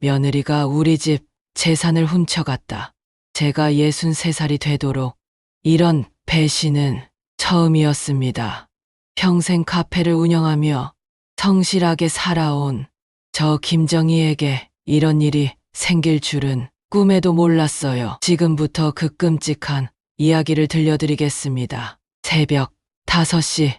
며느리가 우리 집 재산을 훔쳐갔다. 제가 63살이 되도록 이런 배신은 처음이었습니다. 평생 카페를 운영하며 성실하게 살아온 저 김정희에게 이런 일이 생길 줄은 꿈에도 몰랐어요. 지금부터 그 끔찍한 이야기를 들려드리겠습니다. 새벽 5시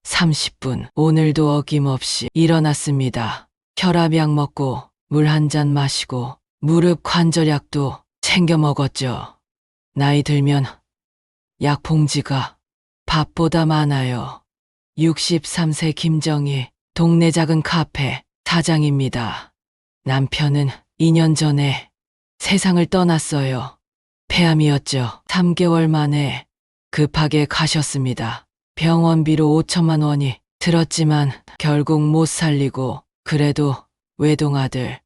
30분, 오늘도 어김없이 일어났습니다. 혈압약 먹고 물 한 잔 마시고 무릎 관절약도 챙겨 먹었죠. 나이 들면 약 봉지가 밥보다 많아요. 63세 김정희, 동네 작은 카페 사장입니다. 남편은 2년 전에 세상을 떠났어요. 폐암이었죠. 3개월 만에 급하게 가셨습니다. 병원비로 5천만 원이 들었지만 결국 못 살리고, 그래도 외동아들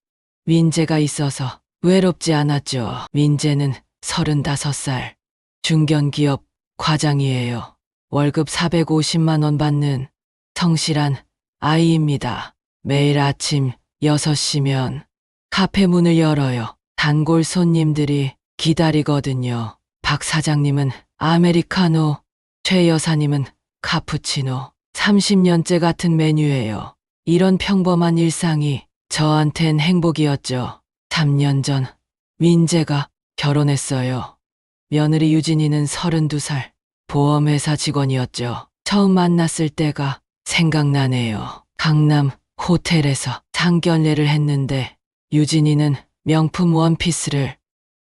민재가 있어서 외롭지 않았죠. 민재는 35살, 중견기업 과장이에요. 월급 450만 원 받는 성실한 아이입니다. 매일 아침 6시면 카페 문을 열어요. 단골 손님들이 기다리거든요. 박 사장님은 아메리카노, 최 여사님은 카푸치노. 30년째 같은 메뉴예요. 이런 평범한 일상이 저한텐 행복이었죠. 3년 전 민재가 결혼했어요. 며느리 유진이는 32살, 보험회사 직원이었죠. 처음 만났을 때가 생각나네요. 강남 호텔에서 상견례를 했는데 유진이는 명품 원피스를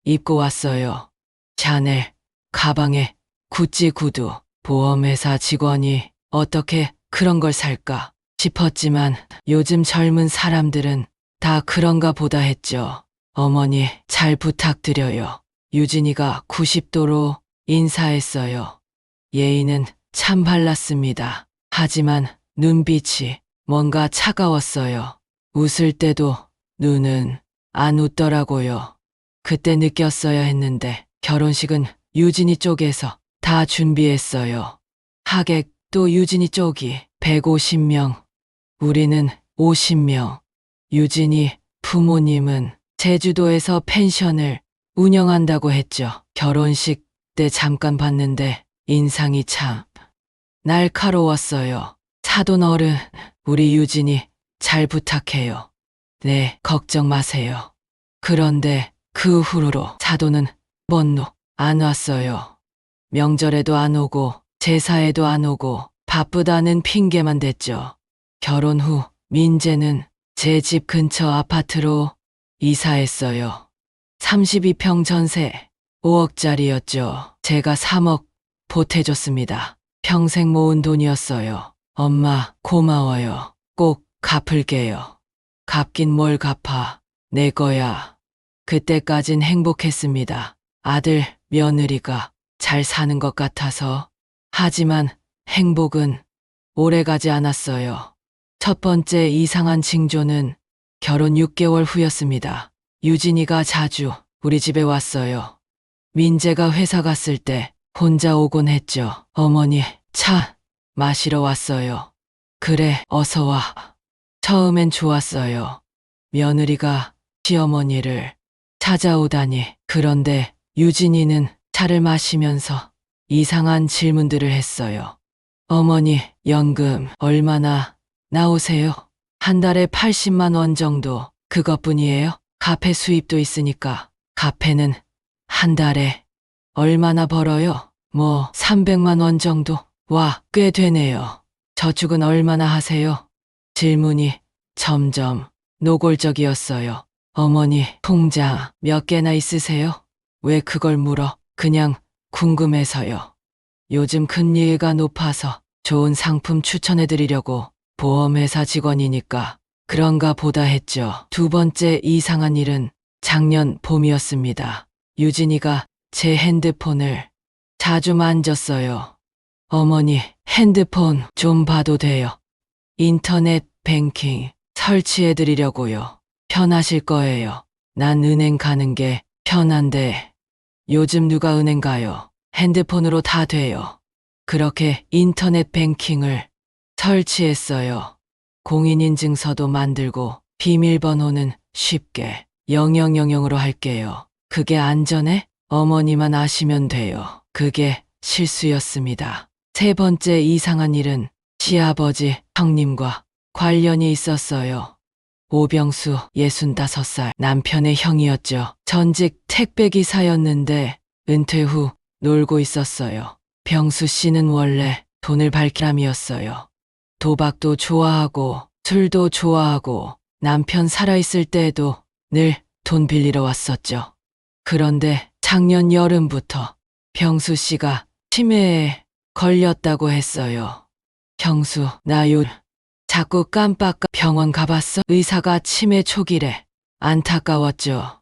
입고 왔어요. 샤넬 가방에 구찌 구두. 보험회사 직원이 어떻게 그런 걸 살까 싶었지만 요즘 젊은 사람들은 다 그런가 보다 했죠. 어머니 잘 부탁드려요. 유진이가 90도로 인사했어요. 예의는 참 발랐습니다. 하지만 눈빛이 뭔가 차가웠어요. 웃을 때도 눈은 안 웃더라고요. 그때 느꼈어야 했는데 결혼식은 유진이 쪽에서 다 준비했어요. 하객도 유진이 쪽이 150명, 우리는 50명. 유진이 부모님은 제주도에서 펜션을 운영한다고 했죠. 결혼식 때 잠깐 봤는데 인상이 참 날카로웠어요. 사돈 어른, 우리 유진이 잘 부탁해요. 네, 걱정 마세요. 그런데 그 후로 사돈은 번노 안 왔어요. 명절에도 안 오고 제사에도 안 오고 바쁘다는 핑계만 댔죠. 결혼 후 민재는 제 집 근처 아파트로 이사했어요. 32평 전세 5억짜리였죠. 제가 3억 보태줬습니다. 평생 모은 돈이었어요. 엄마 고마워요. 꼭 갚을게요. 갚긴 뭘 갚아. 내 거야. 그때까진 행복했습니다. 아들, 며느리가 잘 사는 것 같아서. 하지만 행복은 오래가지 않았어요. 첫 번째 이상한 징조는 결혼 6개월 후였습니다. 유진이가 자주 우리 집에 왔어요. 민재가 회사 갔을 때 혼자 오곤 했죠. 어머니, 차 마시러 왔어요. 그래, 어서 와. 처음엔 좋았어요. 며느리가 시어머니를 찾아오다니. 그런데 유진이는 차를 마시면서 이상한 질문들을 했어요. 어머니, 연금 얼마나 나오세요? 한 달에 80만 원 정도. 그것뿐이에요? 카페 수입도 있으니까. 카페는 한 달에 얼마나 벌어요? 뭐 300만 원 정도? 와, 꽤 되네요. 저축은 얼마나 하세요? 질문이 점점 노골적이었어요. 어머니, 통장 몇 개나 있으세요? 왜 그걸 물어? 그냥 궁금해서요. 요즘 금리가 높아서 좋은 상품 추천해드리려고. 보험회사 직원이니까 그런가 보다 했죠. 두 번째 이상한 일은 작년 봄이었습니다. 유진이가 제 핸드폰을 자주 만졌어요. 어머니, 핸드폰 좀 봐도 돼요? 인터넷 뱅킹 설치해드리려고요. 편하실 거예요. 난 은행 가는 게 편한데 요즘 누가 은행 가요? 핸드폰으로 다 돼요. 그렇게 인터넷 뱅킹을 설치했어요. 공인인증서도 만들고 비밀번호는 쉽게 영영영영으로 할게요. 그게 안전해? 어머니만 아시면 돼요. 그게 실수였습니다. 세 번째 이상한 일은 시아버지, 형님과 관련이 있었어요. 오병수 65살 남편의 형이었죠. 전직 택배기사였는데 은퇴 후 놀고 있었어요. 병수 씨는 원래 돈을 밝히람이었어요. 도박도 좋아하고 술도 좋아하고 남편 살아있을 때에도 늘 돈 빌리러 왔었죠. 그런데 작년 여름부터 병수 씨가 치매에 걸렸다고 했어요. 형수, 나 자꾸 깜빡 병원 가봤어? 의사가 치매 초기래. 안타까웠죠.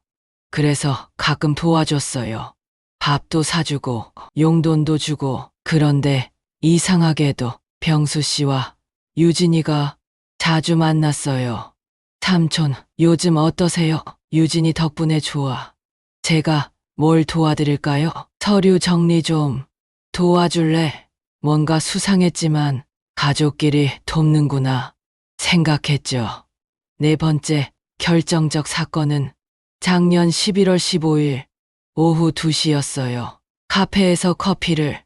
그래서 가끔 도와줬어요. 밥도 사주고 용돈도 주고. 그런데 이상하게도 병수 씨와 유진이가 자주 만났어요. 삼촌, 요즘 어떠세요? 유진이 덕분에 좋아. 제가 뭘 도와드릴까요? 서류 정리 좀 도와줄래? 뭔가 수상했지만 가족끼리 돕는구나 생각했죠. 네 번째 결정적 사건은 작년 11월 15일 오후 2시였어요. 카페에서 커피를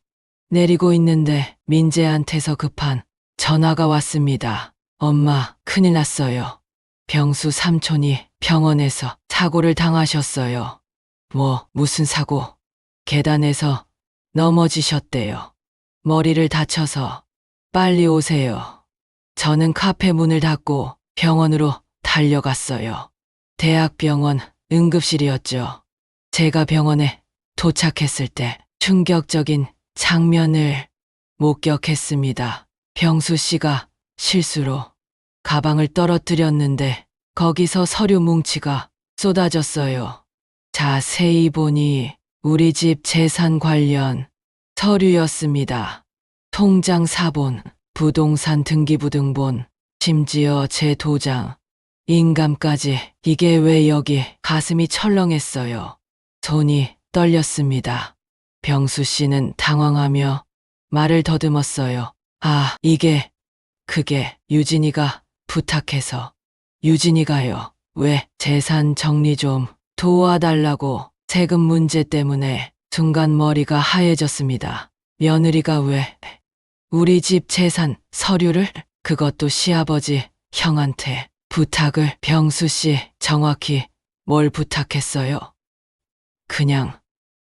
내리고 있는데 민재한테서 급한 전화가 왔습니다. 엄마, 큰일 났어요. 병수 삼촌이 병원에서 사고를 당하셨어요. 무슨 사고? 계단에서 넘어지셨대요. 머리를 다쳐서 빨리 오세요. 저는 카페 문을 닫고 병원으로 달려갔어요. 대학병원 응급실이었죠. 제가 병원에 도착했을 때 충격적인 장면을 목격했습니다. 병수 씨가 실수로 가방을 떨어뜨렸는데 거기서 서류 뭉치가 쏟아졌어요. 자세히 보니 우리 집 재산 관련 서류였습니다. 통장 사본, 부동산 등기부등본, 심지어 제 도장, 인감까지. 이게 왜 여기? 가슴이 철렁했어요. 손이 떨렸습니다. 병수 씨는 당황하며 말을 더듬었어요. 그게 유진이가 부탁해서. 유진이가요. 왜? 재산 정리 좀 도와달라고. 세금 문제 때문에 순간 머리가 하얘졌습니다. 며느리가 왜 우리 집 재산 서류를? 그것도 시아버지 형한테 부탁을. 병수 씨, 정확히 뭘 부탁했어요? 그냥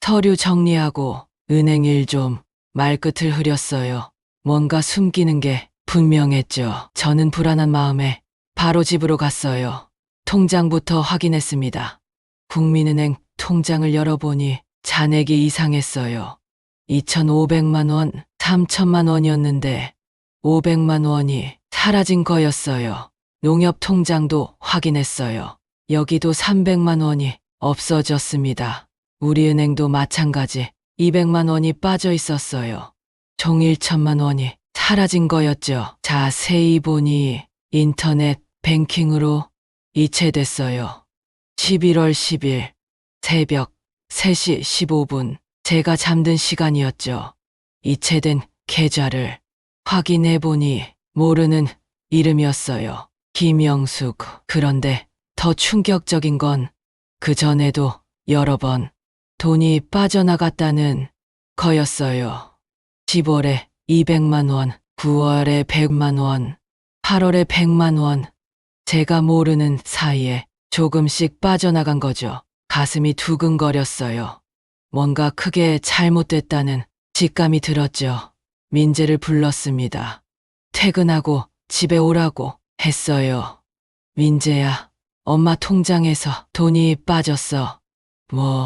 서류 정리하고 은행 일 좀. 말끝을 흐렸어요. 뭔가 숨기는 게 분명했죠. 저는 불안한 마음에 바로 집으로 갔어요. 통장부터 확인했습니다. 국민은행 통장을 열어보니 잔액이 이상했어요. 2,500만 원, 3천만 원이었는데 500만 원이 사라진 거였어요. 농협 통장도 확인했어요. 여기도 300만 원이 없어졌습니다. 우리은행도 마찬가지 200만 원이 빠져 있었어요. 총 1천만 원이 사라진 거였죠. 자세히 보니 인터넷 뱅킹으로 이체됐어요. 11월 10일 새벽 3시 15분 제가 잠든 시간이었죠. 이체된 계좌를 확인해보니 모르는 이름이었어요. 김영숙. 그런데 더 충격적인 건 그 전에도 여러 번 돈이 빠져나갔다는 거였어요. 10월에 200만 원, 9월에 100만 원, 8월에 100만 원. 제가 모르는 사이에 조금씩 빠져나간 거죠. 가슴이 두근거렸어요. 뭔가 크게 잘못됐다는 직감이 들었죠. 민재를 불렀습니다. 퇴근하고 집에 오라고 했어요. 민재야, 엄마 통장에서 돈이 빠졌어.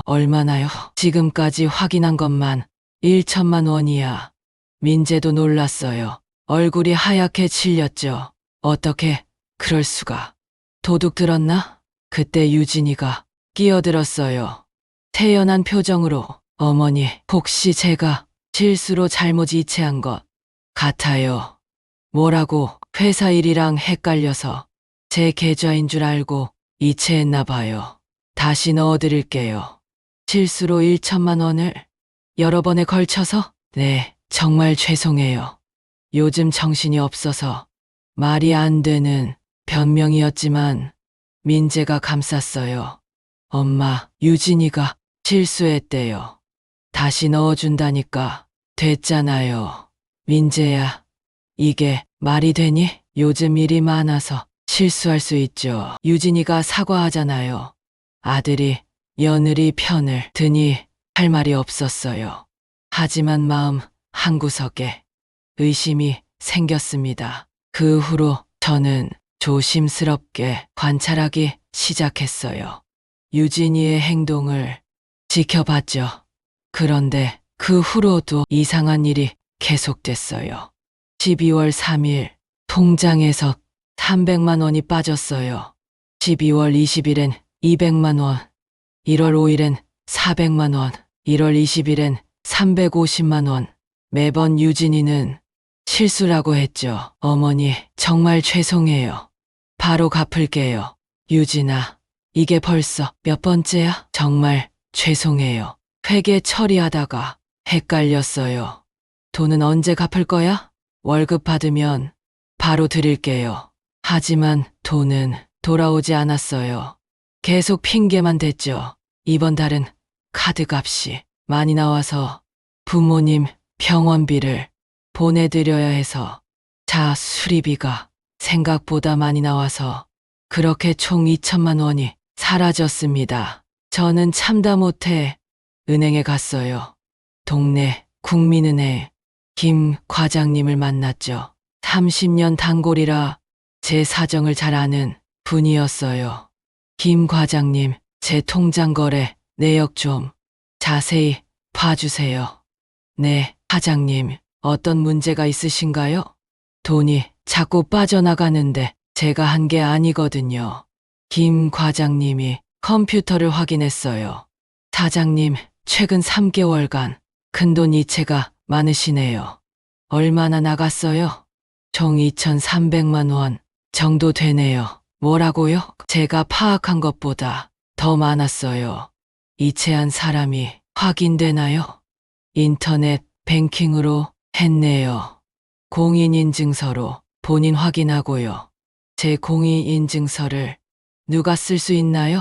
얼마나요? 지금까지 확인한 것만 1천만 원이야. 민재도 놀랐어요. 얼굴이 하얗게 질렸죠. 어떻게 그럴 수가. 도둑 들었나? 그때 유진이가 끼어들었어요. 태연한 표정으로 어머니, 혹시 제가 실수로 잘못 이체한 것 같아요. 뭐라고? 회사 일이랑 헷갈려서 제 계좌인 줄 알고 이체했나 봐요. 다시 넣어드릴게요. 실수로 1천만 원을 여러 번에 걸쳐서? 네, 정말 죄송해요. 요즘 정신이 없어서 말이 안 되는 변명이었지만 민재가 감쌌어요. 엄마, 유진이가 실수했대요. 다시 넣어준다니까. 됐잖아요. 민재야, 이게 말이 되니? 요즘 일이 많아서 실수할 수 있죠. 유진이가 사과하잖아요. 아들이 며느리 편을 드니 할 말이 없었어요. 하지만 마음 한구석에 의심이 생겼습니다. 그 후로 저는 조심스럽게 관찰하기 시작했어요. 유진이의 행동을 지켜봤죠. 그런데 그 후로도 이상한 일이 계속됐어요. 12월 3일 통장에서 300만 원이 빠졌어요. 12월 20일엔 200만 원, 1월 5일엔 400만 원, 1월 20일엔 350만 원. 매번 유진이는 실수라고 했죠. 어머니, 정말 죄송해요. 바로 갚을게요. 유진아, 이게 벌써 몇 번째야? 정말 죄송해요. 회계 처리하다가 헷갈렸어요. 돈은 언제 갚을 거야? 월급 받으면 바로 드릴게요. 하지만 돈은 돌아오지 않았어요. 계속 핑계만 댔죠. 이번 달은 카드값이 많이 나와서 부모님 병원비를 보내드려야 해서 수리비가 생각보다 많이 나와서 그렇게 총 2천만 원이 사라졌습니다. 저는 참다 못해 은행에 갔어요. 동네 국민은행 김 과장님을 만났죠. 30년 단골이라 제 사정을 잘 아는 분이었어요. 김 과장님, 제 통장 거래 내역 좀 자세히 봐주세요. 네, 과장님, 어떤 문제가 있으신가요? 돈이 자꾸 빠져나가는데 제가 한 게 아니거든요. 김 과장님이 컴퓨터를 확인했어요. 사장님, 최근 3개월간 큰돈 이체가 많으시네요. 얼마나 나갔어요? 총 2,300만 원 정도 되네요. 뭐라고요? 제가 파악한 것보다 더 많았어요. 이체한 사람이 확인되나요? 인터넷 뱅킹으로 했네요. 공인인증서로 본인 확인하고요. 제 공인인증서를 누가 쓸 수 있나요?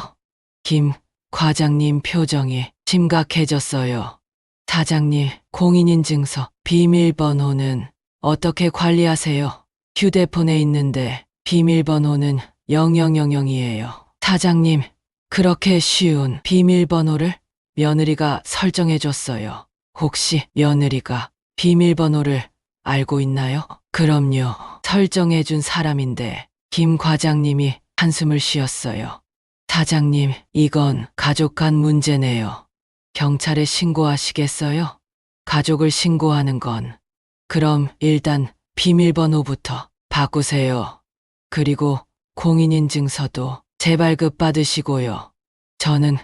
김 과장님 표정이 심각해졌어요. 사장님, 공인인증서 비밀번호는 어떻게 관리하세요? 휴대폰에 있는데 비밀번호는 0000이에요. 사장님, 그렇게 쉬운 비밀번호를 며느리가 설정해줬어요. 혹시 며느리가 비밀번호를 알고 있나요? 그럼요. 설정해준 사람인데 김 과장님이 한숨을 쉬었어요. 사장님, 이건 가족 간 문제네요. 경찰에 신고하시겠어요? 가족을 신고하는 건 그럼 일단 비밀번호부터 바꾸세요. 그리고 공인인증서도 재발급 받으시고요. 저는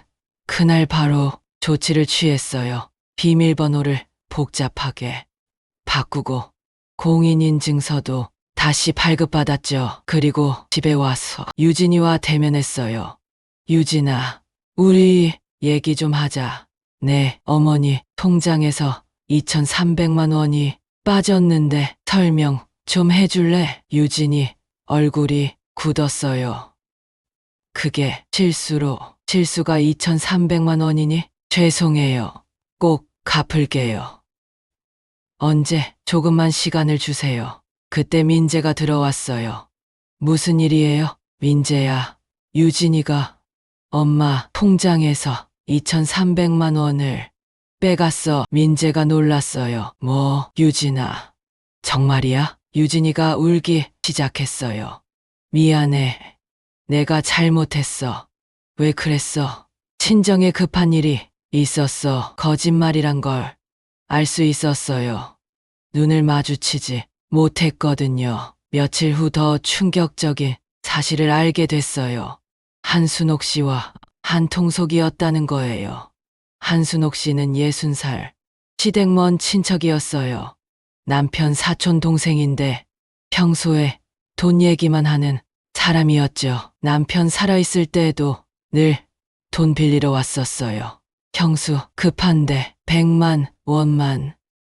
그날 바로 조치를 취했어요. 비밀번호를 복잡하게 바꾸고 공인인증서도 다시 발급받았죠. 그리고 집에 와서 유진이와 대면했어요. 유진아, 우리 얘기 좀 하자. 네, 어머니, 통장에서 2,300만 원이 빠졌는데 설명 좀 해줄래? 유진이 얼굴이 굳었어요. 그게 실수가 2,300만 원이니? 죄송해요. 꼭 갚을게요. 언제? 조금만 시간을 주세요. 그때 민재가 들어왔어요. 무슨 일이에요? 민재야, 유진이가 엄마 통장에서 2,300만 원을 빼갔어. 민재가 놀랐어요. 뭐, 유진아, 정말이야? 유진이가 울기 시작했어요. 미안해. 내가 잘못했어. 왜 그랬어? 친정에 급한 일이 있었어. 거짓말이란 걸 알 수 있었어요. 눈을 마주치지 못했거든요. 며칠 후 더 충격적인 사실을 알게 됐어요. 한순옥 씨와 한통속이었다는 거예요. 한순옥 씨는 60살, 시댁 먼 친척이었어요. 남편 사촌 동생인데 평소에 돈 얘기만 하는 사람이었죠. 남편 살아있을 때에도 늘 돈 빌리러 왔었어요. 형수, 급한데 100만 원만.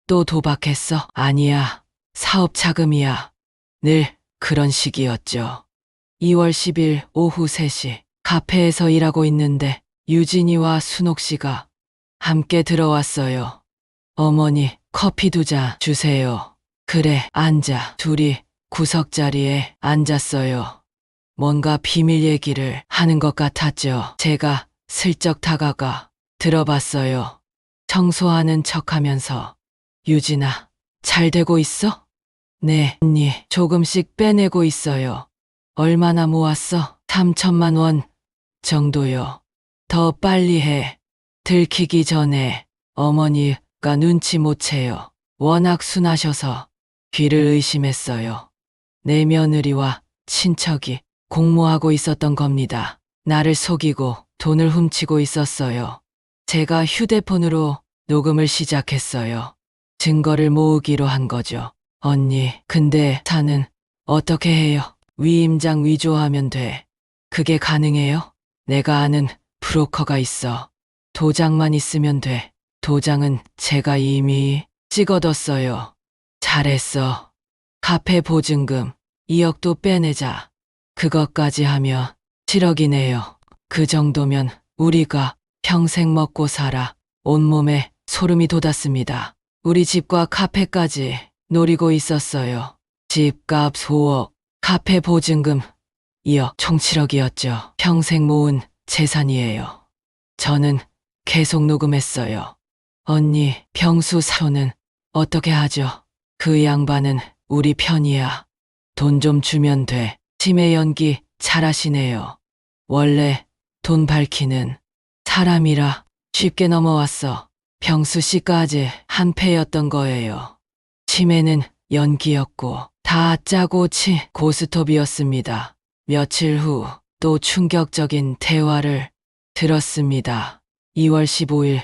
또 도박했어? 아니야. 사업 자금이야. 늘 그런 식이었죠. 2월 10일 오후 3시 카페에서 일하고 있는데 유진이와 순옥 씨가 함께 들어왔어요. 어머니, 커피 2잔 주세요. 그래, 앉아. 둘이 구석자리에 앉았어요. 뭔가 비밀 얘기를 하는 것 같았죠. 제가 슬쩍 다가가 들어봤어요. 청소하는 척 하면서, 유진아, 잘 되고 있어? 네, 언니, 조금씩 빼내고 있어요. 얼마나 모았어? 3천만 원 정도요. 더 빨리 해. 들키기 전에. 어머니가 눈치 못 채요. 워낙 순하셔서 귀를 의심했어요. 내 며느리와 친척이 공모하고 있었던 겁니다. 나를 속이고 돈을 훔치고 있었어요. 제가 휴대폰으로 녹음을 시작했어요. 증거를 모으기로 한 거죠. 언니, 근데 사는 어떻게 해요? 위임장 위조하면 돼. 그게 가능해요? 내가 아는 브로커가 있어. 도장만 있으면 돼. 도장은 제가 이미 찍어뒀어요. 잘했어. 카페 보증금 2억도 빼내자. 그것까지 하면 7억이네요. 그 정도면 우리가 평생 먹고 살아. 온몸에 소름이 돋았습니다. 우리 집과 카페까지 노리고 있었어요. 집값 5억, 카페 보증금 2억, 총 7억이었죠. 평생 모은 재산이에요. 저는 계속 녹음했어요. 언니, 병수 사호는 어떻게 하죠? 그 양반은 우리 편이야. 돈 좀 주면 돼. 치매 연기 잘하시네요. 원래 돈 밝히는 사람이라 쉽게 넘어왔어. 병수 씨까지 한패였던 거예요. 치매는 연기였고 다 짜고 치 고스톱이었습니다. 며칠 후 또 충격적인 대화를 들었습니다. 2월 15일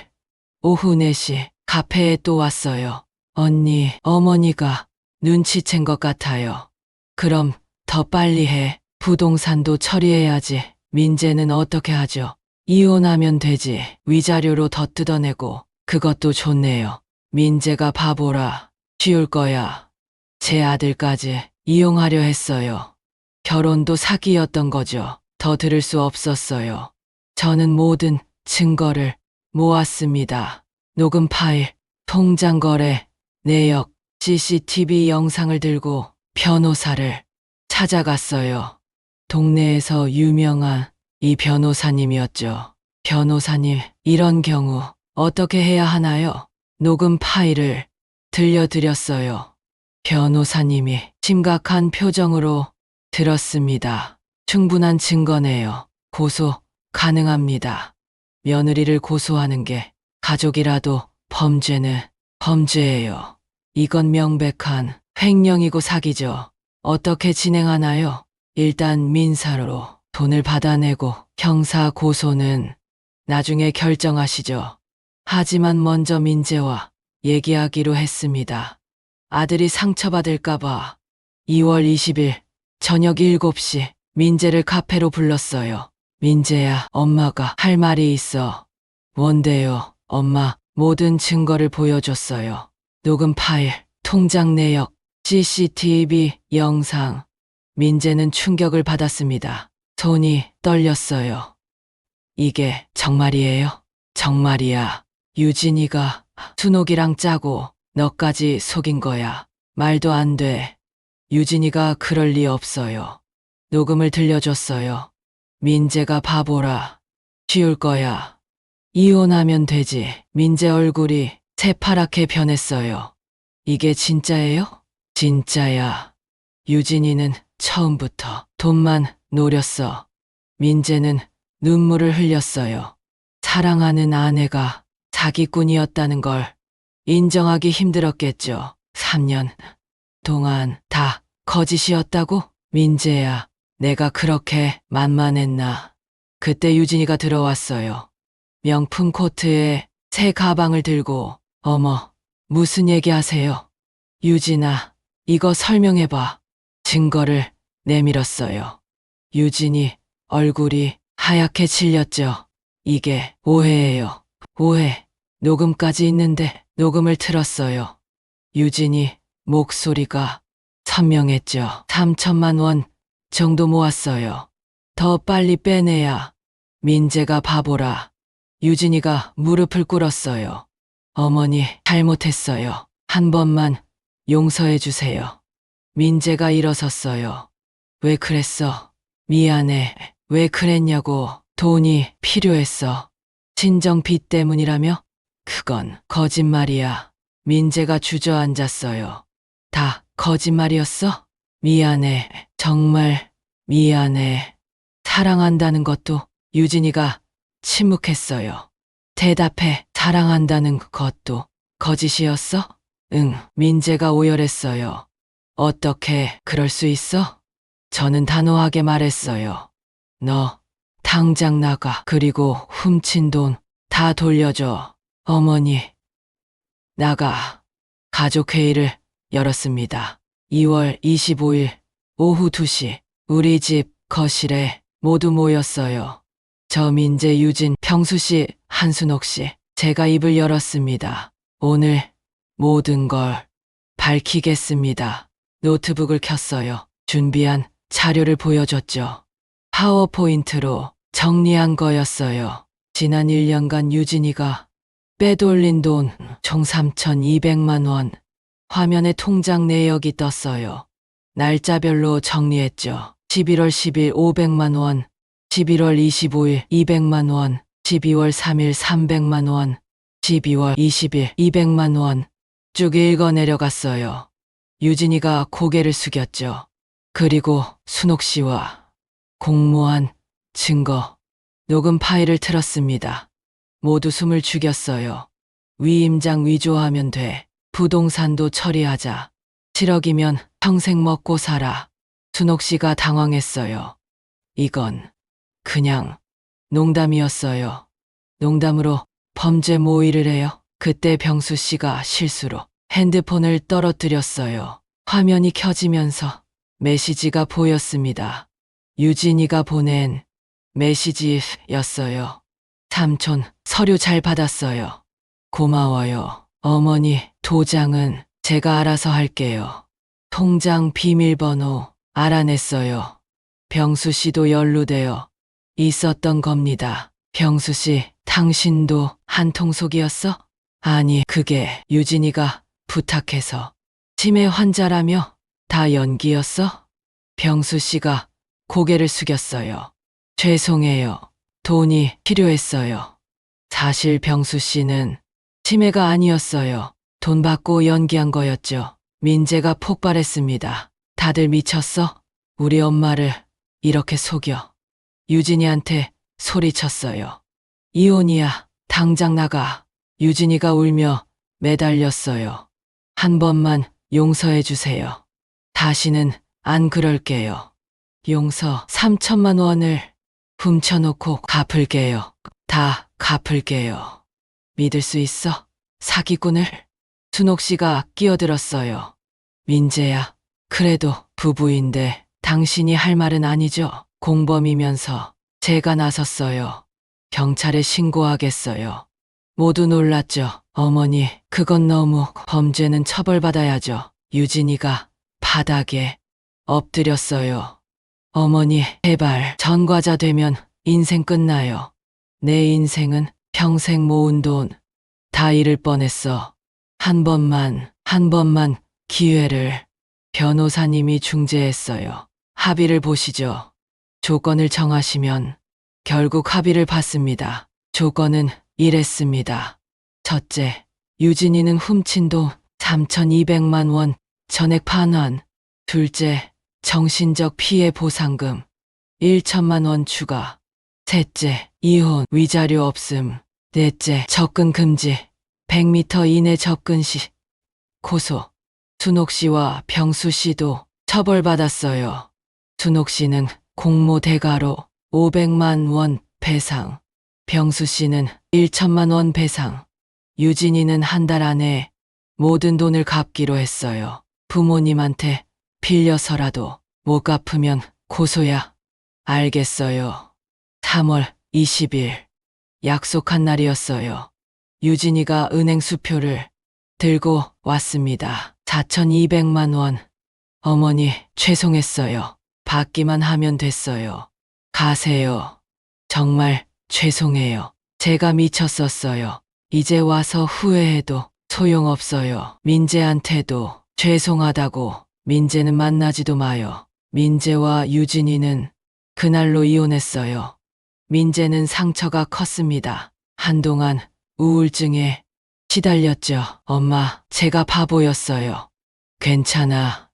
오후 4시 카페에 또 왔어요. 언니, 어머니가 눈치챈 것 같아요. 그럼 더 빨리 해. 부동산도 처리해야지. 민재는 어떻게 하죠? 이혼하면 되지. 위자료로 더 뜯어내고. 그것도 좋네요. 민재가 바보라. 쉬울 거야. 제 아들까지 이용하려 했어요. 결혼도 사기였던 거죠. 더 들을 수 없었어요. 저는 모든 증거를 모았습니다. 녹음 파일, 통장 거래, 내역, CCTV 영상을 들고 변호사를 찾아갔어요. 동네에서 유명한 이 변호사님이었죠. 변호사님, 이런 경우 어떻게 해야 하나요? 녹음 파일을 들려드렸어요. 변호사님이 심각한 표정으로 들었습니다. 충분한 증거네요. 고소 가능합니다. 며느리를 고소하는 게 가족이라도 범죄는 범죄예요. 이건 명백한 횡령이고 사기죠. 어떻게 진행하나요? 일단 민사로 돈을 받아내고 형사 고소는 나중에 결정하시죠. 하지만 먼저 민재와 얘기하기로 했습니다. 아들이 상처받을까봐 2월 20일 저녁 7시 민재를 카페로 불렀어요. 민재야, 엄마가 할 말이 있어. 뭔데요? 엄마, 모든 증거를 보여줬어요. 녹음 파일, 통장 내역, CCTV 영상. 민재는 충격을 받았습니다. 손이 떨렸어요. 이게 정말이에요? 정말이야. 유진이가 순옥이랑 짜고 너까지 속인 거야. 말도 안 돼. 유진이가 그럴 리 없어요. 녹음을 들려줬어요. 민재가 바보라. 쉬울 거야. 이혼하면 되지. 민재 얼굴이 새파랗게 변했어요. 이게 진짜예요? 진짜야. 유진이는 처음부터 돈만 노렸어. 민재는 눈물을 흘렸어요. 사랑하는 아내가 사기꾼이었다는 걸 인정하기 힘들었겠죠. 3년 동안 다 거짓이었다고? 민재야, 내가 그렇게 만만했나? 그때 유진이가 들어왔어요. 명품 코트에 새 가방을 들고. 어머, 무슨 얘기하세요? 유진아, 이거 설명해봐. 증거를 내밀었어요. 유진이 얼굴이 하얗게 질렸죠. 이게 오해예요. 오해. 녹음까지 있는데 녹음을 틀었어요. 유진이 목소리가 선명했죠. 3천만 원 정도 모았어요. 더 빨리 빼내야 민재가 바보라. 유진이가 무릎을 꿇었어요. 어머니, 잘못했어요. 한 번만 용서해 주세요. 민재가 일어섰어요. 왜 그랬어? 미안해. 왜 그랬냐고. 돈이 필요했어. 친정 빚 때문이라며? 그건 거짓말이야. 민재가 주저앉았어요. 다 거짓말이었어? 미안해. 정말 미안해. 사랑한다는 것도. 유진이가 침묵했어요. 대답해. 사랑한다는 것도 거짓이었어? 응. 민재가 오열했어요. 어떻게 그럴 수 있어? 저는 단호하게 말했어요. 너 당장 나가. 그리고 훔친 돈 다 돌려줘. 어머니, 나가. 가족회의를 열었습니다. 2월 25일 오후 2시 우리 집 거실에 모두 모였어요. 저 민재, 유진, 평수 씨, 한순옥 씨. 제가 입을 열었습니다. 오늘 모든 걸 밝히겠습니다. 노트북을 켰어요. 준비한 자료를 보여줬죠. 파워포인트로 정리한 거였어요. 지난 1년간 유진이가 빼돌린 돈 총 3,200만 원. 화면에 통장 내역이 떴어요. 날짜별로 정리했죠. 11월 10일 500만 원, 11월 25일 200만 원, 12월 3일 300만 원, 12월 20일 200만 원. 쭉 읽어 내려갔어요. 유진이가 고개를 숙였죠. 그리고 순옥 씨와 공모한 증거, 녹음 파일을 틀었습니다. 모두 숨을 죽였어요. 위임장 위조하면 돼. 부동산도 처리하자. 7억이면 평생 먹고 살아. 순옥 씨가 당황했어요. 이건 그냥 농담이었어요. 농담으로 범죄 모의를 해요. 그때 병수 씨가 실수로 핸드폰을 떨어뜨렸어요. 화면이 켜지면서 메시지가 보였습니다. 유진이가 보낸 메시지였어요. 삼촌, 서류 잘 받았어요. 고마워요. 어머니, 도장은 제가 알아서 할게요. 통장 비밀번호 알아냈어요. 병수 씨도 연루되어 있었던 겁니다. 병수 씨, 당신도 한통속이었어? 아니, 그게 유진이가 부탁해서. 치매 환자라며? 다 연기였어? 병수 씨가 고개를 숙였어요. 죄송해요. 돈이 필요했어요. 사실 병수 씨는 치매가 아니었어요. 돈 받고 연기한 거였죠. 민재가 폭발했습니다. 다들 미쳤어? 우리 엄마를 이렇게 속여. 유진이한테 소리쳤어요. 이혼이야. 당장 나가. 유진이가 울며 매달렸어요. 한 번만 용서해 주세요. 다시는 안 그럴게요. 용서 3천만 원을 훔쳐놓고 갚을게요. 다 갚을게요. 믿을 수 있어? 사기꾼을? 순옥 씨가 끼어들었어요. 민재야, 그래도 부부인데 당신이 할 말은 아니죠. 공범이면서 제가 나섰어요. 경찰에 신고하겠어요. 모두 놀랐죠. 어머니, 그건 너무. 범죄는 처벌받아야죠. 유진이가 바닥에 엎드렸어요. 어머니, 제발 전과자 되면 인생 끝나요. 내 인생은 평생 모은 돈 다 잃을 뻔했어. 한 번만 기회를. 변호사님이 중재했어요. 합의를 보시죠. 조건을 정하시면 결국 합의를 받습니다. 조건은 이랬습니다. 첫째, 유진이는 훔친 돈 3,200만 원 전액 반환. 둘째, 정신적 피해 보상금 1천만 원 추가. 셋째, 이혼 위자료 없음. 넷째, 접근 금지. 100m 이내 접근 시 고소. 순옥 씨와 병수 씨도 처벌받았어요. 순옥 씨는 공모 대가로 500만 원 배상. 병수 씨는 1천만 원 배상. 유진이는 한 달 안에 모든 돈을 갚기로 했어요. 부모님한테 빌려서라도 못 갚으면 고소야. 알겠어요. 3월 20일. 약속한 날이었어요. 유진이가 은행 수표를 들고 왔습니다. 4,200만 원. 어머니, 죄송했어요. 받기만 하면 됐어요. 가세요. 정말 죄송해요. 제가 미쳤었어요. 이제 와서 후회해도 소용없어요. 민재한테도 죄송하다고. 민재는 만나지도 마요. 민재와 유진이는 그날로 이혼했어요. 민재는 상처가 컸습니다. 한동안 우울증에 시달렸죠. 엄마, 제가 바보였어요. 괜찮아.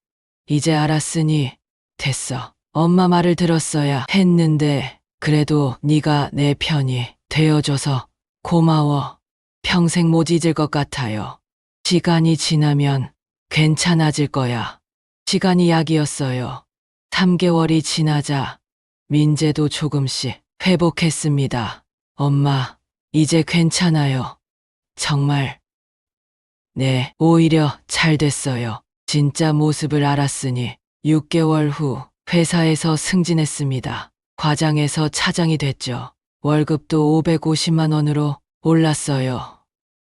이제 알았으니 됐어. 엄마 말을 들었어야 했는데 그래도 네가 내 편이 되어줘서 고마워. 평생 못 잊을 것 같아요. 시간이 지나면 괜찮아질 거야. 시간이 약이었어요. 3개월이 지나자 민재도 조금씩 회복했습니다. 엄마, 이제 괜찮아요. 정말. 네, 오히려 잘 됐어요. 진짜 모습을 알았으니 6개월 후 회사에서 승진했습니다. 과장에서 차장이 됐죠. 월급도 550만 원으로 올랐어요.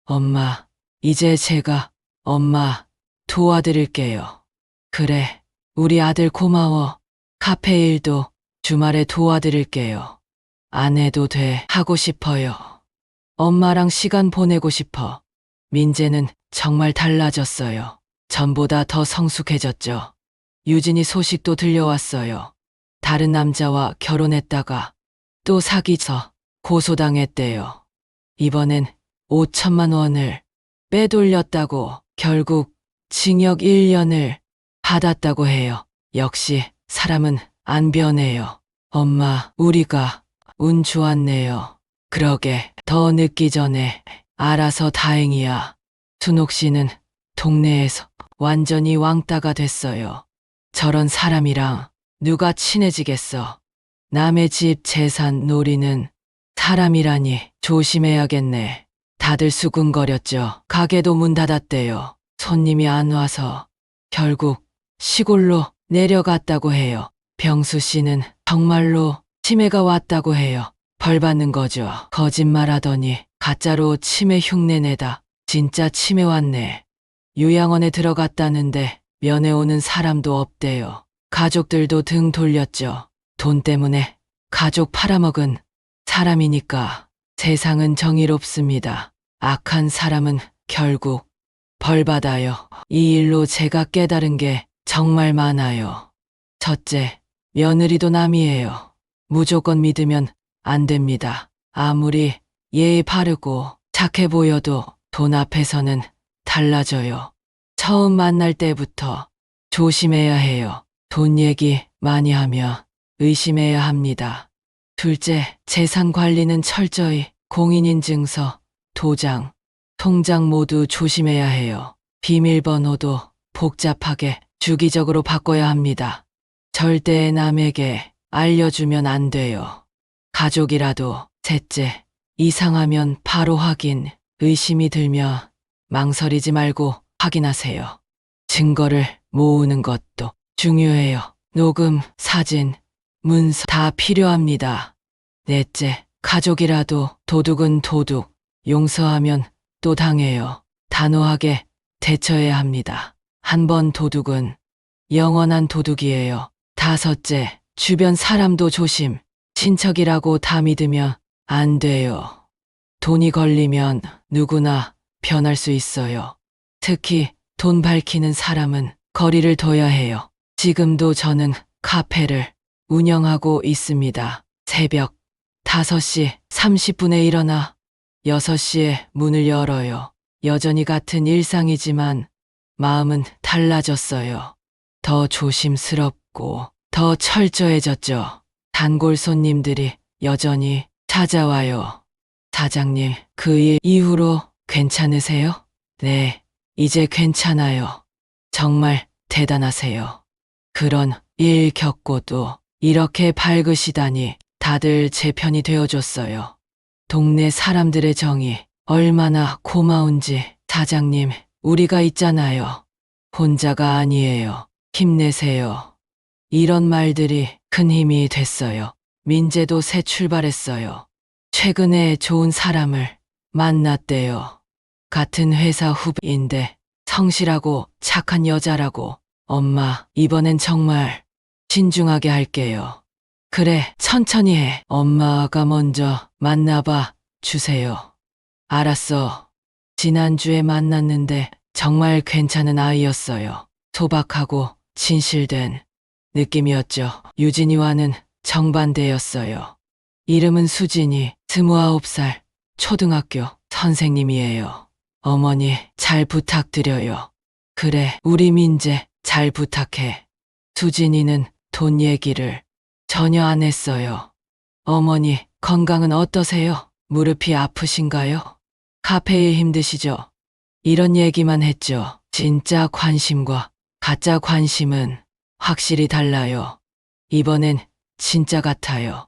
엄마, 이제 제가 엄마 도와드릴게요. 그래, 우리 아들 고마워. 카페 일도 주말에 도와드릴게요. 안 해도 돼. 하고 싶어요. 엄마랑 시간 보내고 싶어. 민재는 정말 달라졌어요. 전보다 더 성숙해졌죠. 유진이 소식도 들려왔어요. 다른 남자와 결혼했다가 또 사귀쳐 고소당했대요. 이번엔 5천만 원을 빼돌렸다고 결국 징역 1년을 받았다고 해요. 역시 사람은 안 변해요. 엄마, 우리가 운 좋았네요. 그러게 더 늦기 전에 알아서 다행이야. 순옥 씨는 동네에서 완전히 왕따가 됐어요. 저런 사람이랑 누가 친해지겠어. 남의 집 재산 노리는 사람이라니 조심해야겠네. 다들 수군거렸죠. 가게도 문 닫았대요. 손님이 안 와서 결국 시골로 내려갔다고 해요. 병수 씨는 정말로 치매가 왔다고 해요. 벌 받는 거죠. 거짓말하더니 가짜로 치매 흉내 내다 진짜 치매 왔네. 요양원에 들어갔다는데 면회 오는 사람도 없대요. 가족들도 등 돌렸죠. 돈 때문에 가족 팔아먹은 사람이니까. 세상은 정의롭습니다. 악한 사람은 결국 벌 받아요. 이 일로 제가 깨달은 게 정말 많아요. 첫째, 며느리도 남이에요. 무조건 믿으면 안 됩니다. 아무리 예의 바르고 착해 보여도 돈 앞에서는 달라져요. 처음 만날 때부터 조심해야 해요. 돈 얘기 많이 하며 의심해야 합니다. 둘째, 재산 관리는 철저히 공인인증서, 도장, 통장 모두 조심해야 해요. 비밀번호도 복잡하게 주기적으로 바꿔야 합니다. 절대 남에게 알려주면 안 돼요. 가족이라도. 셋째, 이상하면 바로 확인, 의심이 들면 망설이지 말고 확인하세요. 증거를 모으는 것도 중요해요. 녹음, 사진, 문서 다 필요합니다. 넷째, 가족이라도 도둑은 도둑, 용서하면 또 당해요. 단호하게 대처해야 합니다. 한 번 도둑은 영원한 도둑이에요. 다섯째, 주변 사람도 조심. 친척이라고 다 믿으면 안 돼요. 돈이 걸리면 누구나 변할 수 있어요. 특히 돈 밝히는 사람은 거리를 둬야 해요. 지금도 저는 카페를 운영하고 있습니다. 새벽 5시 30분에 일어나 6시에 문을 열어요. 여전히 같은 일상이지만 마음은 달라졌어요. 더 조심스럽고 더 철저해졌죠. 단골 손님들이 여전히 찾아와요. 사장님, 그 일 이후로 괜찮으세요? 네, 이제 괜찮아요. 정말 대단하세요. 그런 일 겪고도 이렇게 밝으시다니 다들 제 편이 되어줬어요. 동네 사람들의 정이 얼마나 고마운지. 사장님, 우리가 있잖아요. 혼자가 아니에요. 힘내세요. 이런 말들이 큰 힘이 됐어요. 민재도 새 출발했어요. 최근에 좋은 사람을 만났대요. 같은 회사 후배인데 성실하고 착한 여자라고. 엄마, 이번엔 정말 신중하게 할게요. 그래, 천천히 해. 엄마가 먼저 만나봐. 주세요. 알았어. 지난주에 만났는데 정말 괜찮은 아이였어요. 소박하고 진실된 느낌이었죠. 유진이와는 정반대였어요. 이름은 수진이, 29살, 초등학교 선생님이에요. 어머니, 잘 부탁드려요. 그래, 우리 민재, 잘 부탁해. 수진이는 돈 얘기를 전혀 안 했어요. 어머니, 건강은 어떠세요? 무릎이 아프신가요? 카페일 힘드시죠? 이런 얘기만 했죠. 진짜 관심과 가짜 관심은 확실히 달라요. 이번엔 진짜 같아요.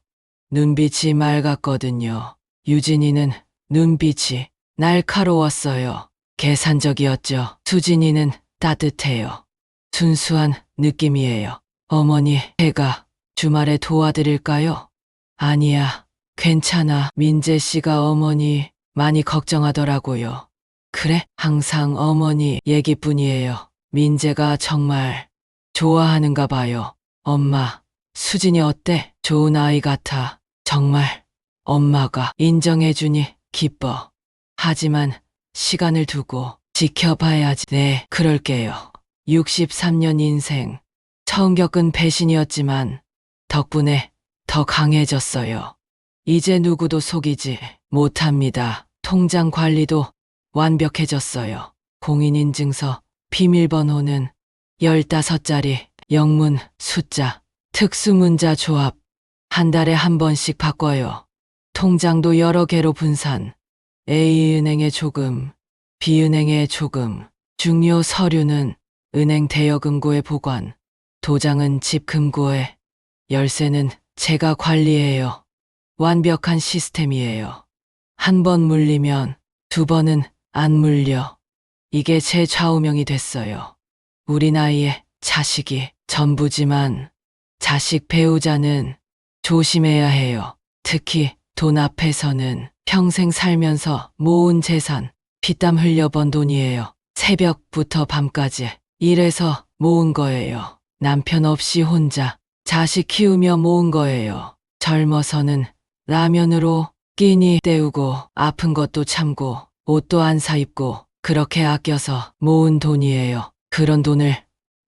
눈빛이 맑았거든요. 유진이는 눈빛이 날카로웠어요. 계산적이었죠. 수진이는 따뜻해요. 순수한 느낌이에요. 어머니, 제가 주말에 도와드릴까요? 아니야, 괜찮아. 민재 씨가 어머니 많이 걱정하더라고요. 그래? 항상 어머니 얘기뿐이에요. 민재가 정말 좋아하는가 봐요. 엄마, 수진이 어때? 좋은 아이 같아. 정말 엄마가 인정해주니 기뻐. 하지만 시간을 두고 지켜봐야지. 네, 그럴게요. 63년 인생. 처음 겪은 배신이었지만 덕분에 더 강해졌어요. 이제 누구도 속이지 못합니다. 통장 관리도 완벽해졌어요. 공인인증서, 비밀번호는 15자리, 영문, 숫자, 특수문자 조합. 한 달에 한 번씩 바꿔요. 통장도 여러 개로 분산. A은행에 조금, B은행에 조금. 중요 서류는 은행 대여금고에 보관. 도장은 집 금고에. 열쇠는 제가 관리해요. 완벽한 시스템이에요. 한 번 물리면 두 번은 안 물려. 이게 제 좌우명이 됐어요. 우리 나이에 자식이 전부지만 자식 배우자는 조심해야 해요. 특히 돈 앞에서는 평생 살면서 모은 재산, 피땀 흘려 번 돈이에요. 새벽부터 밤까지 일해서 모은 거예요. 남편 없이 혼자 자식 키우며 모은 거예요. 젊어서는 라면으로 끼니 때우고 아픈 것도 참고 옷도 안 사 입고 그렇게 아껴서 모은 돈이에요. 그런 돈을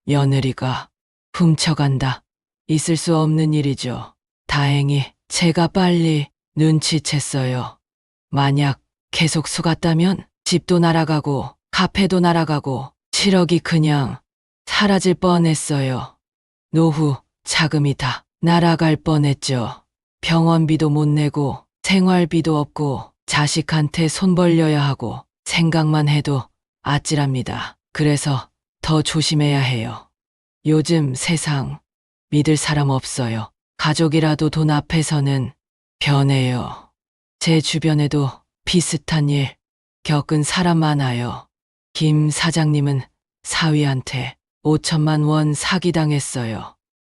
며느리가 훔쳐간다. 있을 수 없는 일이죠. 다행히 제가 빨리 눈치챘어요. 만약 계속 속았다면 집도 날아가고 카페도 날아가고 7억이 그냥 사라질 뻔했어요. 노후 자금이 다 날아갈 뻔했죠. 병원비도 못 내고 생활비도 없고 자식한테 손 벌려야 하고 생각만 해도 아찔합니다. 그래서 더 조심해야 해요. 요즘 세상 믿을 사람 없어요. 가족이라도 돈 앞에서는 변해요. 제 주변에도 비슷한 일 겪은 사람 많아요. 김 사장님은 사위한테 5천만 원 사기당했어요.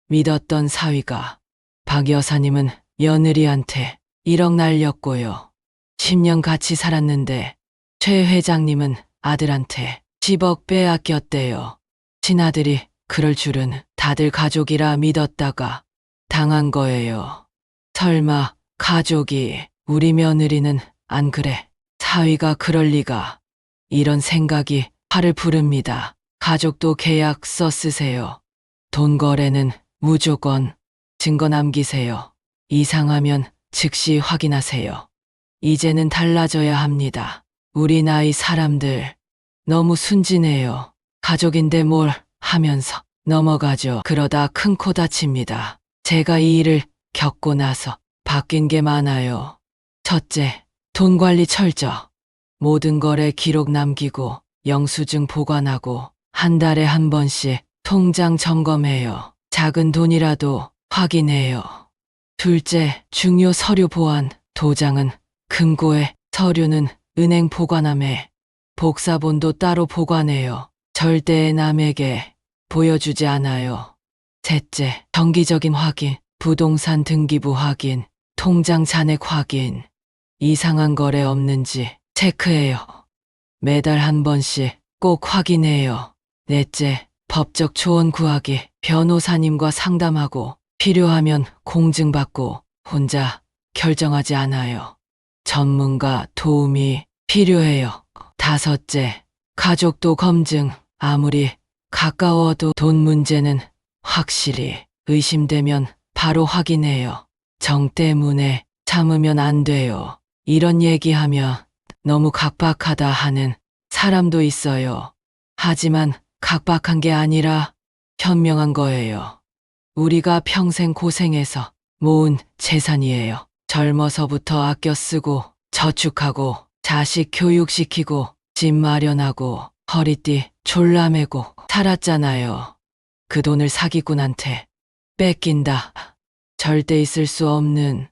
믿었던 사위가. 박 여사님은 며느리한테 1억 날렸고요. 10년 같이 살았는데 최 회장님은 아들한테 10억 빼앗겼대요. 친아들이 그럴 줄은 다들 가족이라 믿었다가 당한 거예요. 설마 가족이 우리 며느리는 안 그래? 사위가 그럴 리가. 이런 생각이 화를 부릅니다. 가족도 계약서 쓰세요. 돈 거래는 무조건 증거 남기세요. 이상하면 즉시 확인하세요. 이제는 달라져야 합니다. 우리 나이 사람들 너무 순진해요. 가족인데 뭘 하면서 넘어가죠. 그러다 큰 코 다칩니다. 제가 이 일을 겪고 나서 바뀐 게 많아요. 첫째, 돈 관리 철저. 모든 거래 기록 남기고 영수증 보관하고 한 달에 한 번씩 통장 점검해요. 작은 돈이라도 확인해요. 둘째, 중요 서류 보안. 도장은 금고에, 서류는 은행 보관함에, 복사본도 따로 보관해요. 절대 남에게 보여주지 않아요. 셋째, 정기적인 확인. 부동산 등기부 확인, 통장 잔액 확인. 이상한 거래 없는지 체크해요. 매달 한 번씩 꼭 확인해요. 넷째, 법적 조언 구하기. 변호사님과 상담하고 필요하면 공증받고 혼자 결정하지 않아요. 전문가 도움이 필요해요. 다섯째, 가족도 검증. 아무리 가까워도 돈 문제는 확실히 의심되면 바로 확인해요. 정 때문에 참으면 안 돼요. 이런 얘기하면 너무 각박하다 하는 사람도 있어요. 하지만 각박한 게 아니라 현명한 거예요. 우리가 평생 고생해서 모은 재산이에요. 젊어서부터 아껴 쓰고 저축하고 자식 교육시키고 집 마련하고 허리띠 졸라매고 살았잖아요. 그 돈을 사기꾼한테 뺏긴다. 절대 있을 수 없는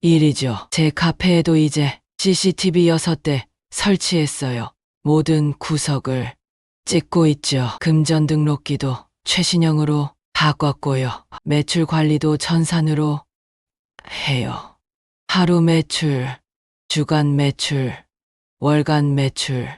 일이죠. 제 카페에도 이제 CCTV 6대 설치했어요. 모든 구석을 찍고 있죠. 금전 등록기도 최신형으로 바꿨고요. 매출 관리도 전산으로 해요. 하루 매출, 주간 매출, 월간 매출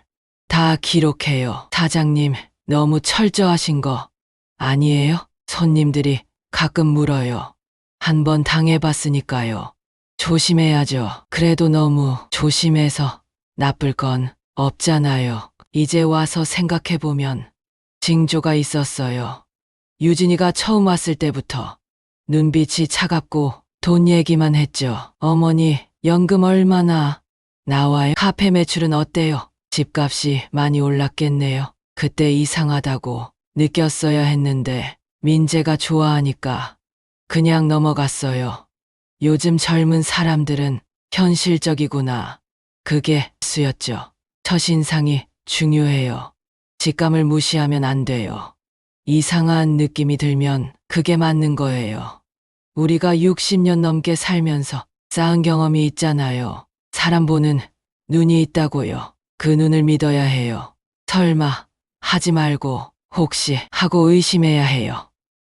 다 기록해요. 사장님, 너무 철저하신 거 아니에요? 손님들이 가끔 물어요. 한번 당해봤으니까요. 조심해야죠. 그래도 너무 조심해서 나쁠 건 없잖아요. 이제 와서 생각해보면 징조가 있었어요. 유진이가 처음 왔을 때부터 눈빛이 차갑고 돈 얘기만 했죠. 어머니, 연금 얼마나 나와요? 카페 매출은 어때요? 집값이 많이 올랐겠네요. 그때 이상하다고 느꼈어야 했는데 민재가 좋아하니까 그냥 넘어갔어요. 요즘 젊은 사람들은 현실적이구나. 그게 수였죠. 첫인상이 중요해요. 직감을 무시하면 안 돼요. 이상한 느낌이 들면 그게 맞는 거예요. 우리가 60년 넘게 살면서 쌓은 경험이 있잖아요. 사람 보는 눈이 있다고요. 그 눈을 믿어야 해요. 설마 하지 말고 혹시 하고 의심해야 해요.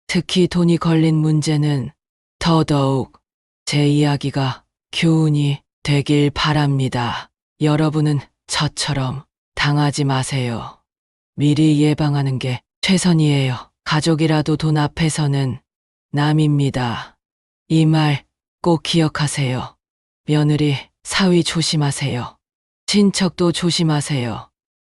특히 돈이 걸린 문제는 더더욱 제 이야기가 교훈이 되길 바랍니다. 여러분은 저처럼 당하지 마세요. 미리 예방하는 게 최선이에요. 가족이라도 돈 앞에서는 남입니다. 이 말 꼭 기억하세요. 며느리, 사위 조심하세요. 친척도 조심하세요.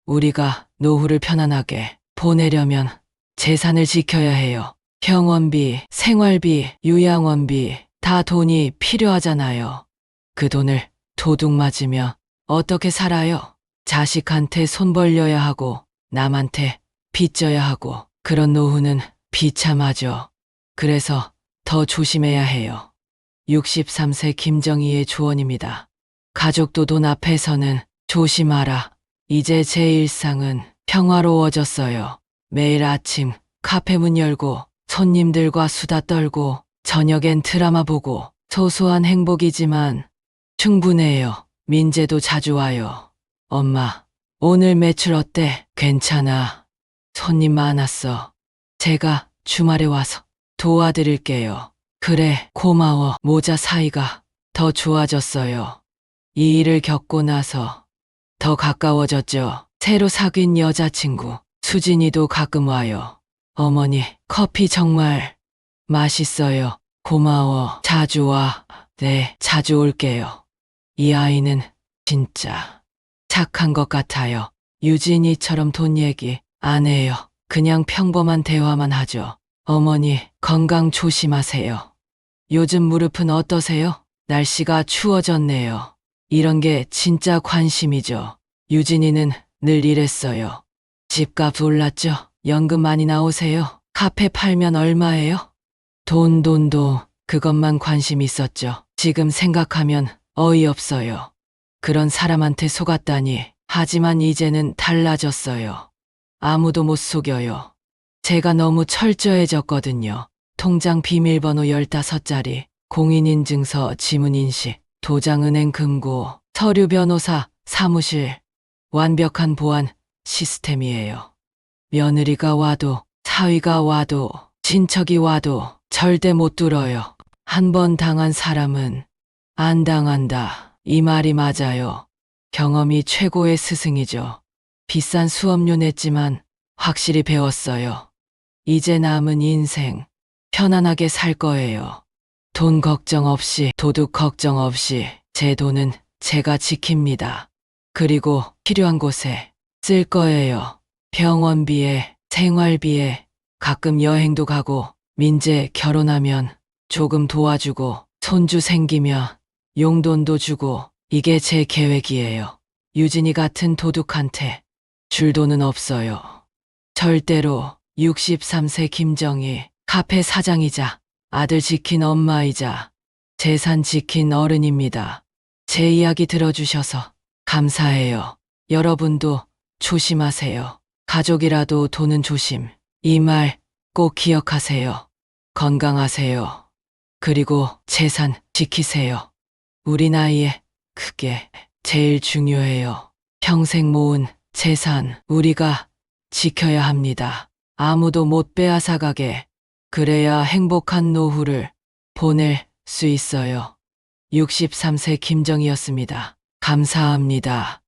우리가 노후를 편안하게 보내려면 재산을 지켜야 해요. 병원비, 생활비, 요양원비 다 돈이 필요하잖아요. 그 돈을 도둑 맞으며 어떻게 살아요? 자식한테 손 벌려야 하고 남한테 빚져야 하고 그런 노후는 비참하죠. 그래서 더 조심해야 해요. 63세 김정희의 조언입니다. 가족도 돈 앞에서는 조심하라. 이제 제 일상은 평화로워졌어요. 매일 아침 카페 문 열고 손님들과 수다 떨고 저녁엔 드라마 보고 소소한 행복이지만 충분해요. 민재도 자주 와요. 엄마, 오늘 매출 어때? 괜찮아. 손님 많았어. 제가 주말에 와서 도와드릴게요. 그래, 고마워. 모자 사이가 더 좋아졌어요. 이 일을 겪고 나서 더 가까워졌죠. 새로 사귄 여자친구 수진이도 가끔 와요. 어머니, 커피 정말 맛있어요. 고마워. 자주 와. 네, 자주 올게요. 이 아이는 진짜 착한 것 같아요. 유진이처럼 돈 얘기 안 해요. 그냥 평범한 대화만 하죠. 어머니, 건강 조심하세요. 요즘 무릎은 어떠세요? 날씨가 추워졌네요. 이런 게 진짜 관심이죠. 유진이는 늘 이랬어요. 집값 올랐죠? 연금 많이 나오세요? 카페 팔면 얼마예요? 돈, 그것만 관심 있었죠. 지금 생각하면 어이없어요. 그런 사람한테 속았다니. 하지만 이제는 달라졌어요. 아무도 못 속여요. 제가 너무 철저해졌거든요. 통장 비밀번호 15자리, 공인인증서 지문인식, 도장은행 금고, 서류 변호사, 사무실, 완벽한 보안 시스템이에요. 며느리가 와도, 사위가 와도, 친척이 와도 절대 못 뚫어요. 한 번 당한 사람은 안 당한다. 이 말이 맞아요. 경험이 최고의 스승이죠. 비싼 수업료 냈지만 확실히 배웠어요. 이제 남은 인생 편안하게 살 거예요. 돈 걱정 없이, 도둑 걱정 없이 제 돈은 제가 지킵니다. 그리고 필요한 곳에 쓸 거예요. 병원비에, 생활비에, 가끔 여행도 가고, 민재 결혼하면 조금 도와주고, 손주 생기면 용돈도 주고, 이게 제 계획이에요. 유진이 같은 도둑한테 줄 돈은 없어요. 절대로. 63세 김정희, 카페 사장이자 아들 지킨 엄마이자 재산 지킨 어른입니다. 제 이야기 들어주셔서 감사해요. 여러분도 조심하세요. 가족이라도 돈은 조심. 이 말 꼭 기억하세요. 건강하세요. 그리고 재산 지키세요. 우리 나이에 그게 제일 중요해요. 평생 모은 재산 우리가 지켜야 합니다. 아무도 못 빼앗아가게. 그래야 행복한 노후를 보낼 수 있어요. 63세 김정희였습니다. 감사합니다.